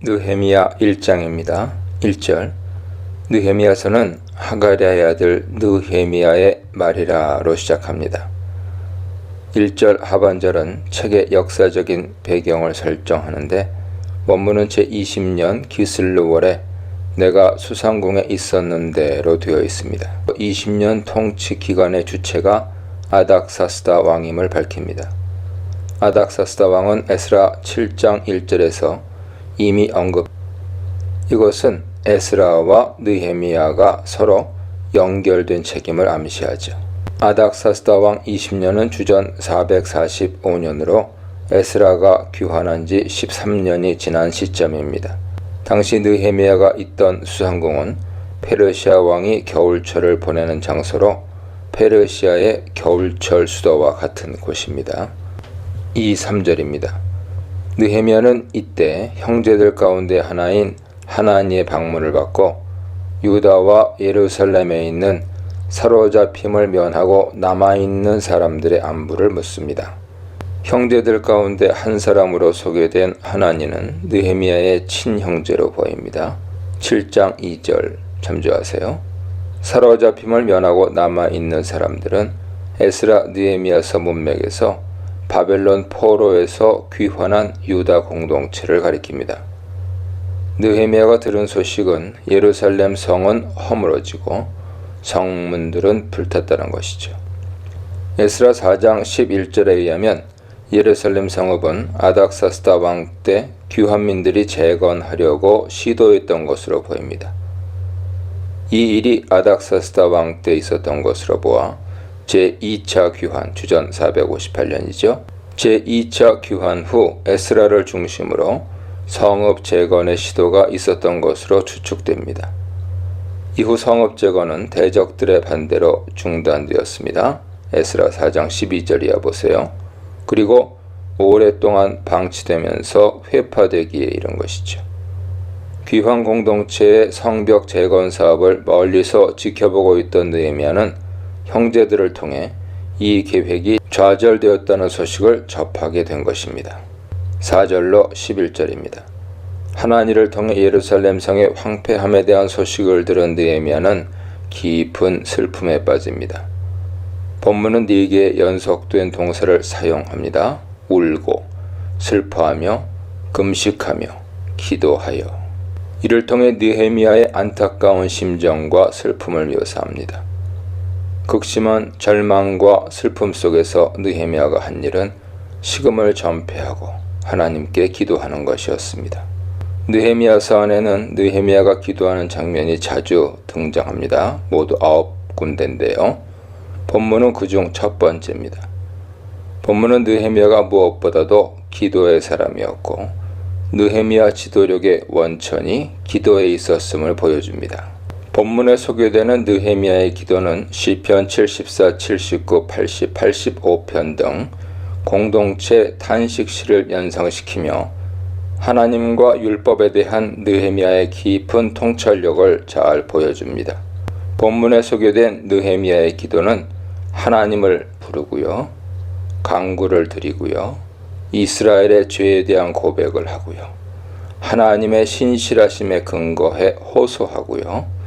느헤미야 1장입니다. 1절. 느헤미야서는 하가랴의 아들 느헤미야의 말이라로 시작합니다. 1절 하반절은 책의 역사적인 배경을 설정하는데 원문은 제20년 기슬르월에 내가 수상궁에 있었는데로 되어 있습니다. 20년 통치 기간의 주체가 아닥사스다 왕임을 밝힙니다. 아닥사스다 왕은 에스라 7장 1절에서 이미 언급. 이것은 에스라와 느헤미야가 서로 연결된 책임을 암시하죠. 아닥사스다 왕 20년은 주전 445년으로 에스라가 귀환한 지 13년이 지난 시점입니다. 당시 느헤미야가 있던 수상궁은 페르시아 왕이 겨울철을 보내는 장소로 페르시아의 겨울철 수도와 같은 곳입니다. 3절입니다. 느헤미야는 이때 형제들 가운데 하나인 하나니의 방문을 받고 유다와 예루살렘에 있는 사로잡힘을 면하고 남아있는 사람들의 안부를 묻습니다. 형제들 가운데 한 사람으로 소개된 하나니는 느헤미야의 친형제로 보입니다. 7장 2절 참조하세요. 사로잡힘을 면하고 남아있는 사람들은 에스라 느헤미야서 문맥에서 바벨론 포로에서 귀환한 유다 공동체를 가리킵니다. 느헤미야가 들은 소식은 예루살렘 성은 허물어지고 성문들은 불탔다는 것이죠. 에스라 4장 11절에 의하면 예루살렘 성읍은 아닥사스다 왕 때 귀환민들이 재건하려고 시도했던 것으로 보입니다. 이 일이 아닥사스다 왕 때 있었던 것으로 보아 제2차 귀환, 주전 458년이죠. 제2차 귀환 후 에스라를 중심으로 성읍 재건의 시도가 있었던 것으로 추측됩니다. 이후 성읍 재건은 대적들의 반대로 중단되었습니다. 에스라 4장 12절 이하 보세요. 그리고 오랫동안 방치되면서 회파되기에 이른 것이죠. 귀환 공동체의 성벽 재건 사업을 멀리서 지켜보고 있던 느헤미야는 형제들을 통해 이 계획이 좌절되었다는 소식을 접하게 된 것입니다. 4절로 11절입니다. 하나니를 통해 예루살렘 성의 황폐함에 대한 소식을 들은 느헤미야는 깊은 슬픔에 빠집니다. 본문은 4개의 연속된 동사를 사용합니다. 울고, 슬퍼하며, 금식하며, 기도하여. 이를 통해 느헤미야의 안타까운 심정과 슬픔을 묘사합니다. 극심한 절망과 슬픔 속에서 느헤미야가 한 일은 식음을 전폐하고 하나님께 기도하는 것이었습니다. 느헤미야서 안에는 느헤미야가 기도하는 장면이 자주 등장합니다. 모두 9군데인데요. 본문은 그중 첫 번째입니다. 본문은 느헤미야가 무엇보다도 기도의 사람이었고 느헤미야 지도력의 원천이 기도에 있었음을 보여줍니다. 본문에 소개되는 느헤미야의 기도는 시편 74, 79, 80, 85편 등 공동체 탄식시를 연상시키며 하나님과 율법에 대한 느헤미야의 깊은 통찰력을 잘 보여줍니다. 본문에 소개된 느헤미야의 기도는 하나님을 부르고요, 간구를 드리고요, 이스라엘의 죄에 대한 고백을 하고요, 하나님의 신실하심에 근거해 호소하고요,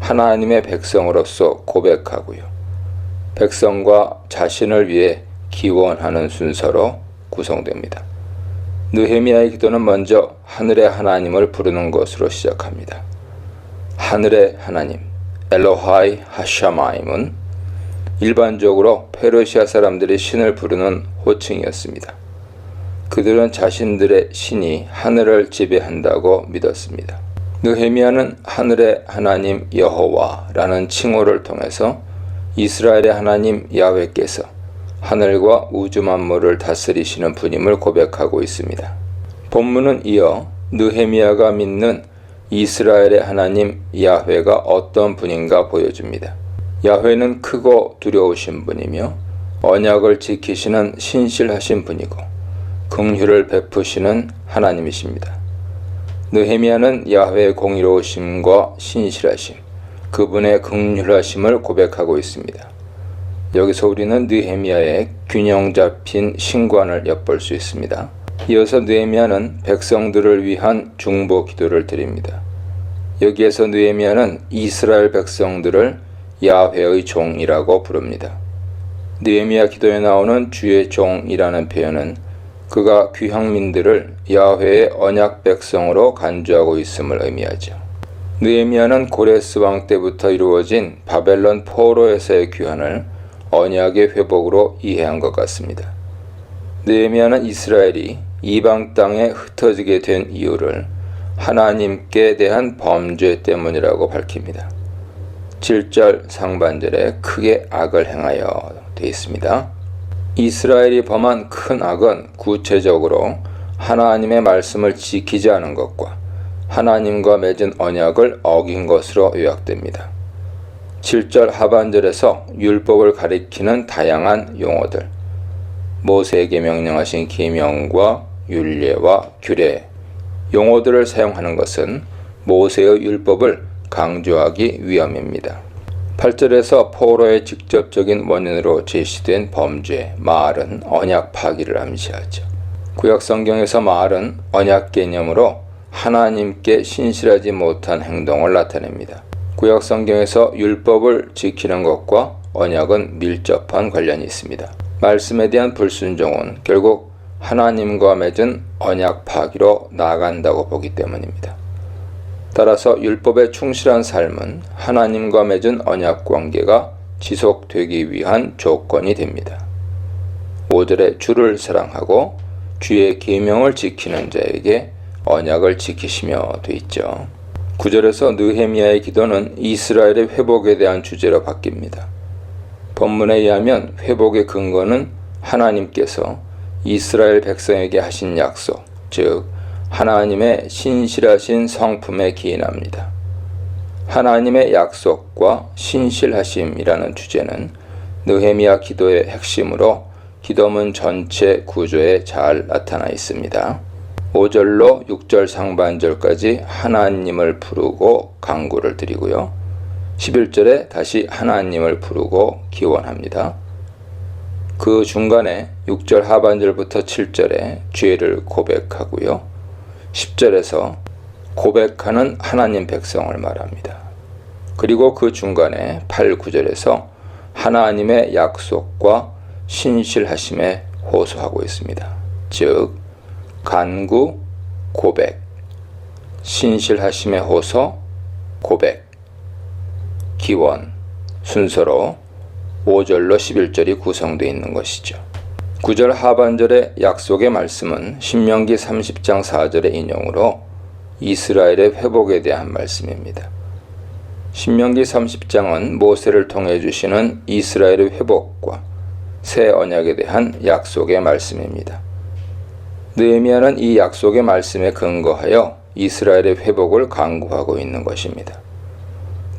하나님의 백성으로서 고백하고요, 백성과 자신을 위해 기원하는 순서로 구성됩니다. 느헤미야의 기도는 먼저 하늘의 하나님을 부르는 것으로 시작합니다. 하늘의 하나님, 엘로하이 하샤마임은 일반적으로 페르시아 사람들이 신을 부르는 호칭이었습니다. 그들은 자신들의 신이 하늘을 지배한다고 믿었습니다. 느헤미야는 하늘의 하나님 여호와라는 칭호를 통해서 이스라엘의 하나님 야훼께서 하늘과 우주 만물을 다스리시는 분임을 고백하고 있습니다. 본문은 이어 느헤미야가 믿는 이스라엘의 하나님 야훼가 어떤 분인가 보여줍니다. 야훼는 크고 두려우신 분이며 언약을 지키시는 신실하신 분이고 긍휼을 베푸시는 하나님이십니다. 느헤미야는 야훼의 공의로우심과 신실하심, 그분의 긍휼하심을 고백하고 있습니다. 여기서 우리는 느헤미야의 균형 잡힌 신관을 엿볼 수 있습니다. 이어서 느헤미야는 백성들을 위한 중보 기도를 드립니다. 여기에서 느헤미야는 이스라엘 백성들을 야훼의 종이라고 부릅니다. 느헤미야 기도에 나오는 주의 종이라는 표현은 그가 귀향민들을 야훼의 언약 백성으로 간주하고 있음을 의미하죠. 느헤미야는 고레스 왕 때부터 이루어진 바벨론 포로에서의 귀환을 언약의 회복으로 이해한 것 같습니다. 느헤미야는 이스라엘이 이방 땅에 흩어지게 된 이유를 하나님께 대한 범죄 때문이라고 밝힙니다. 7절 상반절에 크게 악을 행하여 되어 있습니다. 이스라엘이 범한 큰 악은 구체적으로 하나님의 말씀을 지키지 않은 것과 하나님과 맺은 언약을 어긴 것으로 요약됩니다. 7절 하반절에서 율법을 가리키는 다양한 용어들, 모세에게 명령하신 계명과 율례와 규례, 용어들을 사용하는 것은 모세의 율법을 강조하기 위함입니다. 8절에서 포로의 직접적인 원인으로 제시된 범죄, 마알은 언약 파기를 암시하죠. 구약 성경에서 마알은 언약 개념으로 하나님께 신실하지 못한 행동을 나타냅니다. 구약 성경에서 율법을 지키는 것과 언약은 밀접한 관련이 있습니다. 말씀에 대한 불순종은 결국 하나님과 맺은 언약 파기로 나아간다고 보기 때문입니다. 따라서 율법에 충실한 삶은 하나님과 맺은 언약 관계가 지속되기 위한 조건이 됩니다. 5절에 주를 사랑하고 주의 계명을 지키는 자에게 언약을 지키시며 돼 있죠. 9절에서 느헤미야의 기도는 이스라엘의 회복에 대한 주제로 바뀝니다. 본문에 의하면 회복의 근거는 하나님께서 이스라엘 백성에게 하신 약속, 즉 하나님의 신실하신 성품에 기인합니다. 하나님의 약속과 신실하심이라는 주제는 느헤미야 기도의 핵심으로 기도문 전체 구조에 잘 나타나 있습니다. 5절로 6절 상반절까지 하나님을 부르고 간구를 드리고요. 11절에 다시 하나님을 부르고 기원합니다. 그 중간에 6절 하반절부터 7절에 죄를 고백하고요. 10절에서 고백하는 하나님 백성을 말합니다. 그리고 그 중간에 8, 9절에서 하나님의 약속과 신실하심에 호소하고 있습니다. 즉 간구, 고백, 신실하심의 호소, 고백, 기원 순서로 5절로 11절이 구성되어 있는 것이죠. 9절 하반절의 약속의 말씀은 신명기 30장 4절의 인용으로 이스라엘의 회복에 대한 말씀입니다. 신명기 30장은 모세를 통해 주시는 이스라엘의 회복과 새 언약에 대한 약속의 말씀입니다. 느헤미야는 이 약속의 말씀에 근거하여 이스라엘의 회복을 간구하고 있는 것입니다.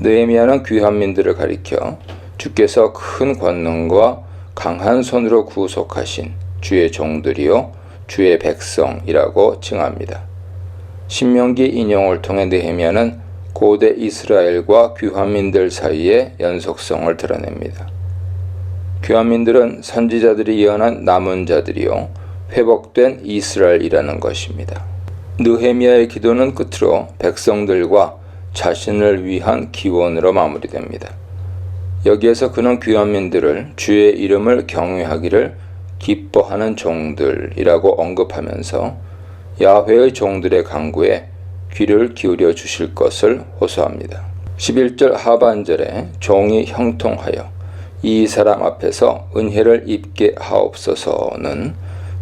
느헤미야는 귀환민들을 가리켜 주께서 큰 권능과 강한 손으로 구속하신 주의 종들이요 주의 백성이라고 칭합니다. 신명기 인용을 통해 느헤미야는 고대 이스라엘과 귀환민들 사이의 연속성을 드러냅니다. 귀환민들은 선지자들이 예언한 남은 자들이요 회복된 이스라엘이라는 것입니다. 느헤미야의 기도는 끝으로 백성들과 자신을 위한 기원으로 마무리됩니다. 여기에서 그는 귀환민들을 주의 이름을 경외하기를 기뻐하는 종들이라고 언급하면서 야훼의 종들의 간구에 귀를 기울여 주실 것을 호소합니다. 11절 하반절에 종이 형통하여 이 사람 앞에서 은혜를 입게 하옵소서는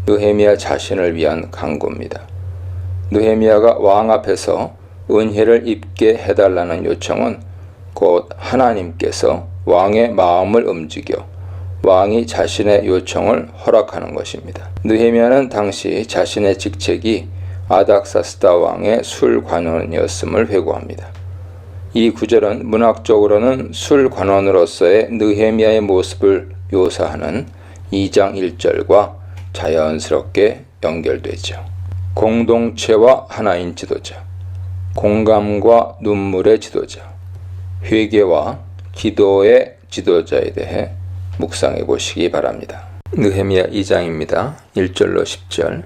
느헤미야 자신을 위한 간구입니다. 느헤미야가 왕 앞에서 은혜를 입게 해달라는 요청은 곧 하나님께서 왕의 마음을 움직여 왕이 자신의 요청을 허락하는 것입니다. 느헤미야는 당시 자신의 직책이 아닥사스다 왕의 술관원이었음을 회고합니다. 이 구절은 문학적으로는 술관원으로서의 느헤미야의 모습을 묘사하는 2장 1절과 자연스럽게 연결되죠. 공동체와 하나인 지도자, 공감과 눈물의 지도자, 회개와 기도의 지도자에 대해 묵상해 보시기 바랍니다. 느헤미야 2장입니다. 1절로 10절.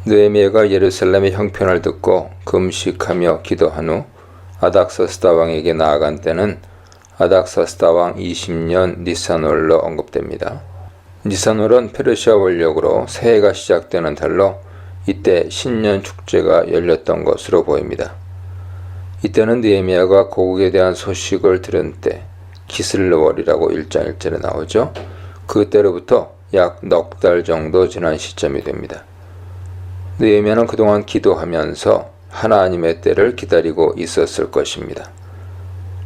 느헤미야가 예루살렘의 형편을 듣고 금식하며 기도한 후 아닥사스다 왕에게 나아간 때는 아닥사스다 왕 20년 니산월로 언급됩니다. 니산월은 페르시아 원력으로 새해가 시작되는 달로 이때 신년 축제가 열렸던 것으로 보입니다. 이때는 느헤미야가 고국에 대한 소식을 들은 때 기슬월이라고 1장 1절에 나오죠. 그때로부터 약 넉 달 정도 지난 시점이 됩니다. 느헤미야는 그동안 기도하면서 하나님의 때를 기다리고 있었을 것입니다.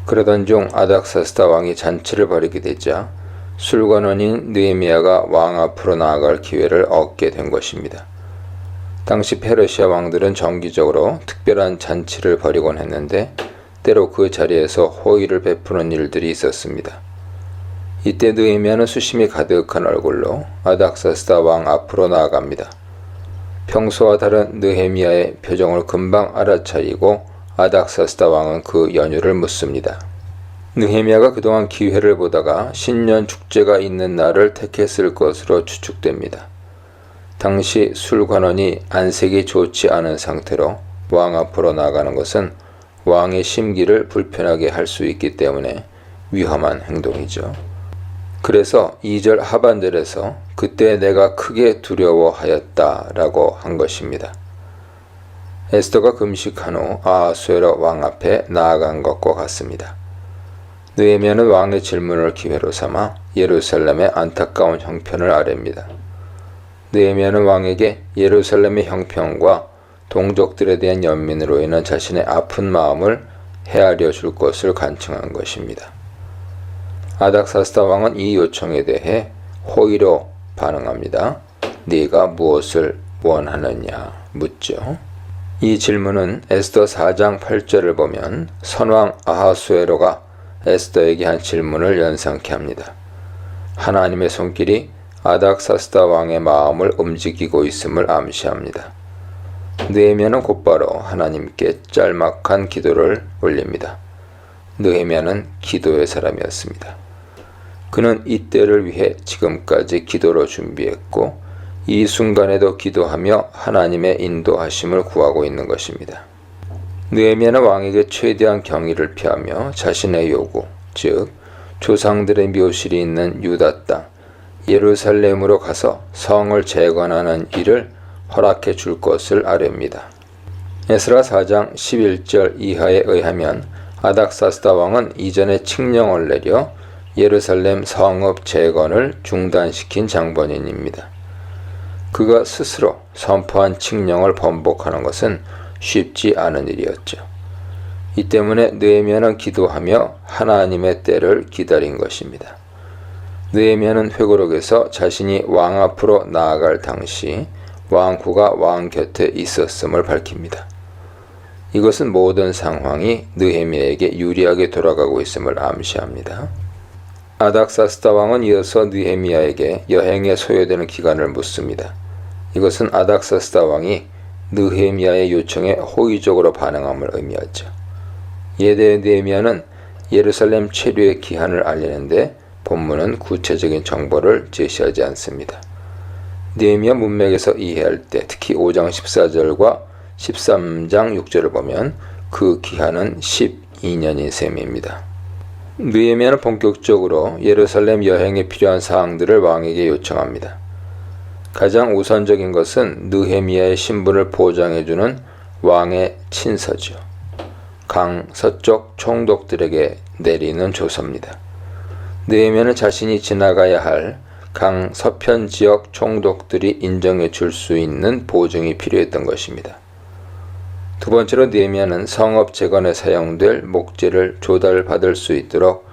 그러던 중 아닥사스다 왕이 잔치를 벌이게 되자 술관원인 느헤미야가 왕 앞으로 나아갈 기회를 얻게 된 것입니다. 당시 페르시아 왕들은 정기적으로 특별한 잔치를 벌이곤 했는데 때로 그 자리에서 호의를 베푸는 일들이 있었습니다. 이때 느헤미야는 수심이 가득한 얼굴로 아닥사스다 왕 앞으로 나아갑니다. 평소와 다른 느헤미야의 표정을 금방 알아차리고 아닥사스다 왕은 그 연유를 묻습니다. 느헤미야가 그동안 기회를 보다가 신년 축제가 있는 날을 택했을 것으로 추측됩니다. 당시 술관원이 안색이 좋지 않은 상태로 왕 앞으로 나가는 것은 왕의 심기를 불편하게 할 수 있기 때문에 위험한 행동이죠. 그래서 2절 하반절에서 그때 내가 크게 두려워하였다 라고 한 것입니다. 에스더가 금식한 후 아하수에로 왕 앞에 나아간 것과 같습니다. 느헤미야는 왕의 질문을 기회로 삼아 예루살렘의 안타까운 형편을 아뢰입니다. 느헤미야는 왕에게 예루살렘의 형편과 동족들에 대한 연민으로 인한 자신의 아픈 마음을 헤아려 줄 것을 간청한 것입니다. 아닥사스다 왕은 이 요청에 대해 호의로 반응합니다. 네가 무엇을 원하느냐 묻죠. 이 질문은 에스더 4장 8절을 보면 선왕 아하수에로가 에스더에게 한 질문을 연상케 합니다. 하나님의 손길이 아닥사스다 왕의 마음을 움직이고 있음을 암시합니다. 느헤미야는 곧바로 하나님께 짤막한 기도를 올립니다. 느헤미야는 기도의 사람이었습니다. 그는 이때를 위해 지금까지 기도로 준비했고 이 순간에도 기도하며 하나님의 인도하심을 구하고 있는 것입니다. 느헤미야는 왕에게 최대한 경의를 표하며 자신의 요구, 즉 조상들의 묘실이 있는 유다 땅 예루살렘으로 가서 성을 재건하는 일을 허락해 줄 것을 아뢰입니다. 에스라 4장 11절 이하에 의하면 아닥사스다 왕은 이전에 칙령을 내려 예루살렘 성읍 재건을 중단시킨 장본인입니다. 그가 스스로 선포한 칙령을 번복하는 것은 쉽지 않은 일이었죠. 이 때문에 느헤미야는 기도하며 하나님의 때를 기다린 것입니다. 느헤미야는 회고록에서 자신이 왕 앞으로 나아갈 당시 왕후가 왕 곁에 있었음을 밝힙니다. 이것은 모든 상황이 느헤미야에게 유리하게 돌아가고 있음을 암시합니다. 아닥사스다 왕은 이어서 느헤미야에게 여행에 소요되는 기간을 묻습니다. 이것은 아닥사스다 왕이 느헤미야의 요청에 호의적으로 반응함을 의미하죠. 이에 대해 느헤미야는 예루살렘 체류의 기한을 알리는데 본문은 구체적인 정보를 제시하지 않습니다. 느헤미야 문맥에서 이해할 때 특히 5장 14절과 13장 6절을 보면 그 기한은 12년인 셈입니다. 느헤미야는 본격적으로 예루살렘 여행에 필요한 사항들을 왕에게 요청합니다. 가장 우선적인 것은 느헤미야의 신분을 보장해주는 왕의 친서죠. 강 서쪽 총독들에게 내리는 조서입니다. 느헤미야는 자신이 지나가야 할 강 서편 지역 총독들이 인정해 줄 수 있는 보증이 필요했던 것입니다. 두 번째로 느헤미야는 성읍 재건에 사용될 목재를 조달받을 수 있도록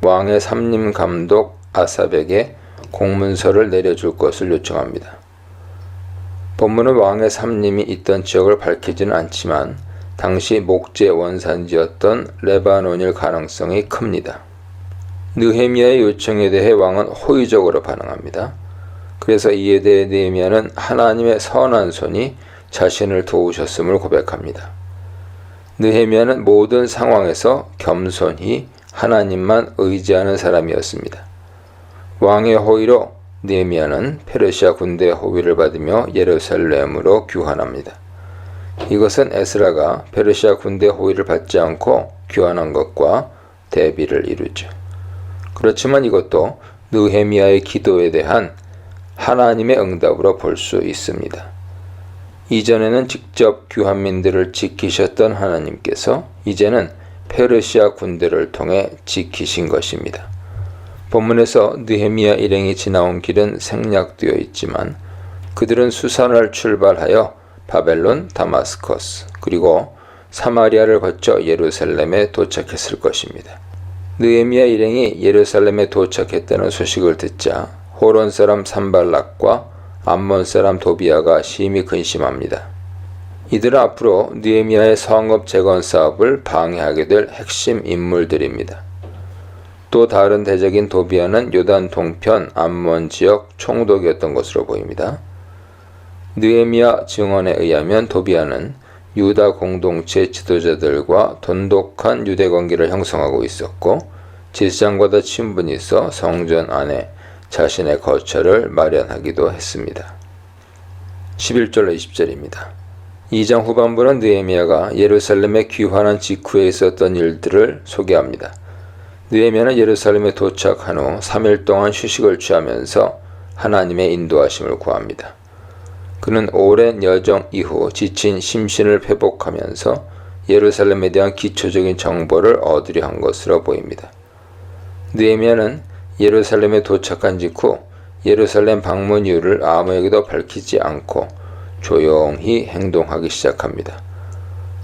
왕의 삼림 감독 아삽에게 공문서를 내려줄 것을 요청합니다. 본문은 왕의 삼림이 있던 지역을 밝히지는 않지만 당시 목재 원산지였던 레바논일 가능성이 큽니다. 느헤미야의 요청에 대해 왕은 호의적으로 반응합니다. 그래서 이에 대해 느헤미야는 하나님의 선한 손이 자신을 도우셨음을 고백합니다. 느헤미야는 모든 상황에서 겸손히 하나님만 의지하는 사람이었습니다. 왕의 호의로 느헤미야는 페르시아 군대의 호위를 받으며 예루살렘으로 귀환합니다. 이것은 에스라가 페르시아 군대 호위를 받지 않고 귀환한 것과 대비를 이루죠. 그렇지만 이것도 느헤미야의 기도에 대한 하나님의 응답으로 볼 수 있습니다. 이전에는 직접 귀환민들을 지키셨던 하나님께서 이제는 페르시아 군대를 통해 지키신 것입니다. 본문에서 느헤미야 일행이 지나온 길은 생략되어 있지만 그들은 수산을 출발하여 바벨론, 다마스커스, 그리고 사마리아를 거쳐 예루살렘에 도착했을 것입니다. 느헤미야 일행이 예루살렘에 도착했다는 소식을 듣자 호론 사람 산발락과 암몬 사람 도비아가 심히 근심합니다. 이들은 앞으로 느헤미야의 성읍 재건 사업을 방해하게 될 핵심 인물들입니다. 또 다른 대적인 도비아는 요단 동편 암몬 지역 총독이었던 것으로 보입니다. 느헤미야 증언에 의하면 도비아는 유다 공동체 지도자들과 돈독한 유대 관계를 형성하고 있었고 질상과도 친분이 있어 성전 안에 자신의 거처를 마련하기도 했습니다. 11절로 20절입니다. 2장 후반부는 느헤미야가 예루살렘에 귀환한 직후에 있었던 일들을 소개합니다. 느헤미야는 예루살렘에 도착한 후 3일 동안 휴식을 취하면서 하나님의 인도하심을 구합니다. 그는 오랜 여정 이후 지친 심신을 회복하면서 예루살렘에 대한 기초적인 정보를 얻으려 한 것으로 보입니다. 느헤미야는 예루살렘에 도착한 직후 예루살렘 방문 이유를 아무에게도 밝히지 않고 조용히 행동하기 시작합니다.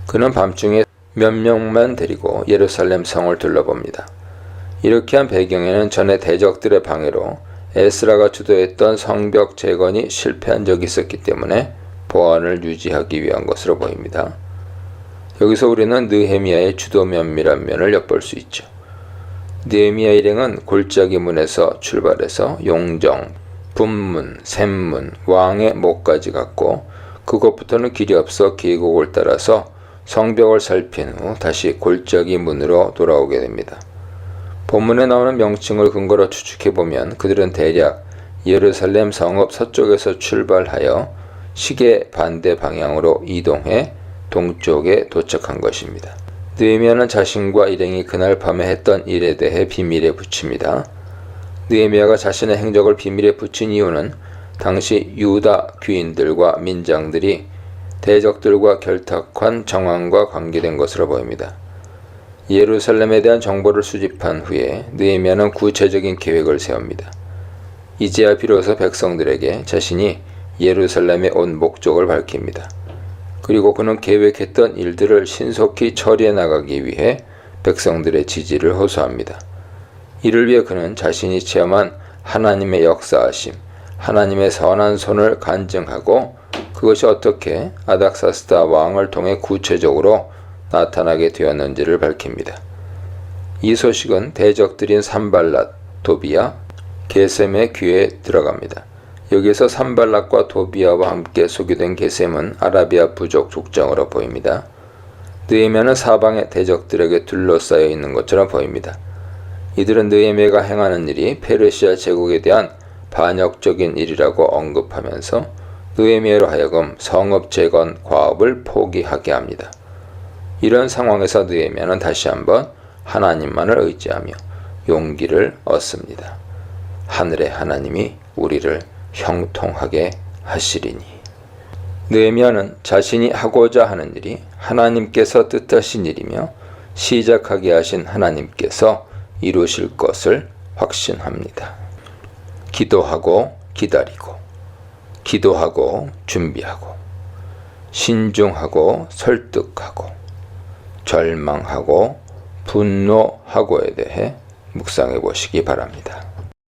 그는 밤중에 몇 명만 데리고 예루살렘 성을 둘러봅니다. 이렇게 한 배경에는 전에 대적들의 방해로 에스라가 주도했던 성벽 재건이 실패한 적이 있었기 때문에 보안을 유지하기 위한 것으로 보입니다. 여기서 우리는 느헤미야의 주도 면밀한 면을 엿볼 수 있죠. 느헤미야 일행은 골짜기 문에서 출발해서 용정, 분문, 샘문, 왕의 목까지 갔고 그곳부터는 길이 없어 계곡을 따라서 성벽을 살핀 후 다시 골짜기 문으로 돌아오게 됩니다. 본문에 나오는 명칭을 근거로 추측해보면 그들은 대략 예루살렘 성읍 서쪽에서 출발하여 시계 반대 방향으로 이동해 동쪽에 도착한 것입니다. 느헤미야는 자신과 일행이 그날 밤에 했던 일에 대해 비밀에 붙입니다. 느헤미야가 자신의 행적을 비밀에 붙인 이유는 당시 유다 귀인들과 민장들이 대적들과 결탁한 정황과 관계된 것으로 보입니다. 예루살렘에 대한 정보를 수집한 후에 느헤미야는 구체적인 계획을 세웁니다. 이제야 비로소 백성들에게 자신이 예루살렘에 온 목적을 밝힙니다. 그리고 그는 계획했던 일들을 신속히 처리해 나가기 위해 백성들의 지지를 호소합니다. 이를 위해 그는 자신이 체험한 하나님의 역사하심, 하나님의 선한 손을 간증하고 그것이 어떻게 아닥사스다 왕을 통해 구체적으로 나타나게 되었는지를 밝힙니다. 이 소식은 대적들인 산발랏, 도비야, 게셈의 귀에 들어갑니다. 여기서 산발랏과 도비야와 함께 소개된 게셈은 아라비아 부족 족장으로 보입니다. 느헤미야는 사방의 대적들에게 둘러싸여 있는 것처럼 보입니다. 이들은 느헤미야가 행하는 일이 페르시아 제국에 대한 반역적인 일이라고 언급하면서 느헤미야로 하여금 성읍 재건 과업을 포기하게 합니다. 이런 상황에서 느헤미야는 다시 한번 하나님만을 의지하며 용기를 얻습니다. 하늘의 하나님이 우리를 형통하게 하시리니. 느헤미야는 자신이 하고자 하는 일이 하나님께서 뜻하신 일이며 시작하게 하신 하나님께서 이루실 것을 확신합니다. 기도하고 기다리고, 기도하고 준비하고, 신중하고 설득하고, 절망하고 분노하고에 대해 묵상해 보시기 바랍니다.